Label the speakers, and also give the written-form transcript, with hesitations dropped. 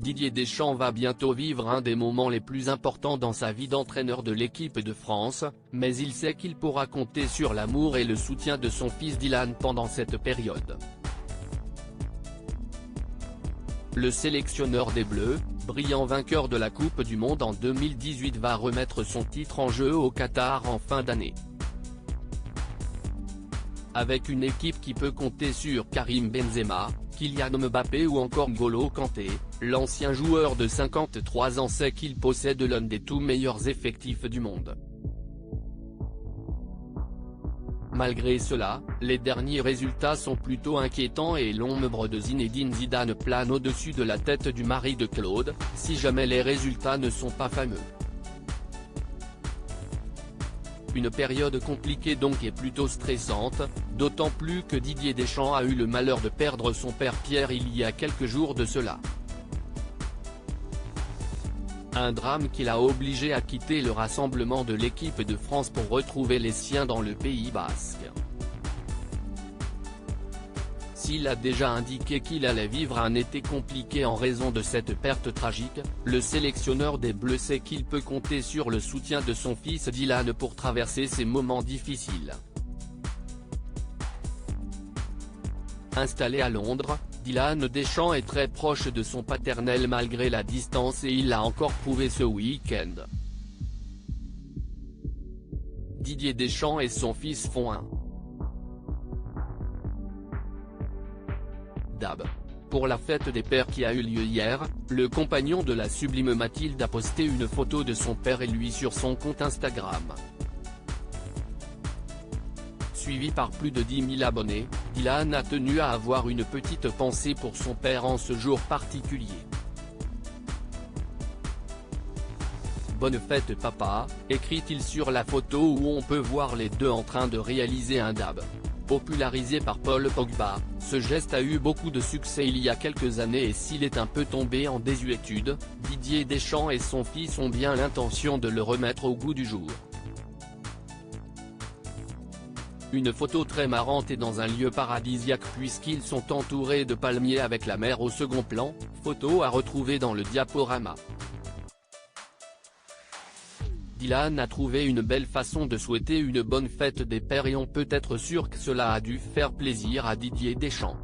Speaker 1: Didier Deschamps va bientôt vivre un des moments les plus importants dans sa vie d'entraîneur de l'équipe de France, mais il sait qu'il pourra compter sur l'amour et le soutien de son fils Dylan pendant cette période. Le sélectionneur des Bleus, brillant vainqueur de la Coupe du Monde en 2018, va remettre son titre en jeu au Qatar en fin d'année. Avec une équipe qui peut compter sur Karim Benzema, Kylian Mbappé ou encore N'Golo Kanté, l'ancien joueur de 53 ans sait qu'il possède l'un des tout meilleurs effectifs du monde. Malgré cela, les derniers résultats sont plutôt inquiétants et l'ombre de Zinedine Zidane plane au-dessus de la tête du mari de Claude, si jamais les résultats ne sont pas fameux. Une période compliquée donc et plutôt stressante, d'autant plus que Didier Deschamps a eu le malheur de perdre son père Pierre il y a quelques jours de cela. Un drame qui l'a obligé à quitter le rassemblement de l'équipe de France pour retrouver les siens dans le Pays basque. S'il a déjà indiqué qu'il allait vivre un été compliqué en raison de cette perte tragique, le sélectionneur des Bleus sait qu'il peut compter sur le soutien de son fils Dylan pour traverser ces moments difficiles. Installé à Londres, Dylan Deschamps est très proche de son paternel malgré la distance et il l'a encore prouvé ce week-end. Didier Deschamps et son fils font un dab. Pour la fête des pères qui a eu lieu hier, le compagnon de la sublime Mathilde a posté une photo de son père et lui sur son compte Instagram. Suivi par plus de 10 000 abonnés, Dylan a tenu à avoir une petite pensée pour son père en ce jour particulier. Bonne fête papa, écrit-il sur la photo où on peut voir les deux en train de réaliser un dab. Popularisé par Paul Pogba, ce geste a eu beaucoup de succès il y a quelques années et s'il est un peu tombé en désuétude, Didier Deschamps et son fils ont bien l'intention de le remettre au goût du jour. Une photo très marrante et dans un lieu paradisiaque puisqu'ils sont entourés de palmiers avec la mer au second plan, photo à retrouver dans le diaporama. Dylan a trouvé une belle façon de souhaiter une bonne fête des pères et on peut être sûr que cela a dû faire plaisir à Didier Deschamps.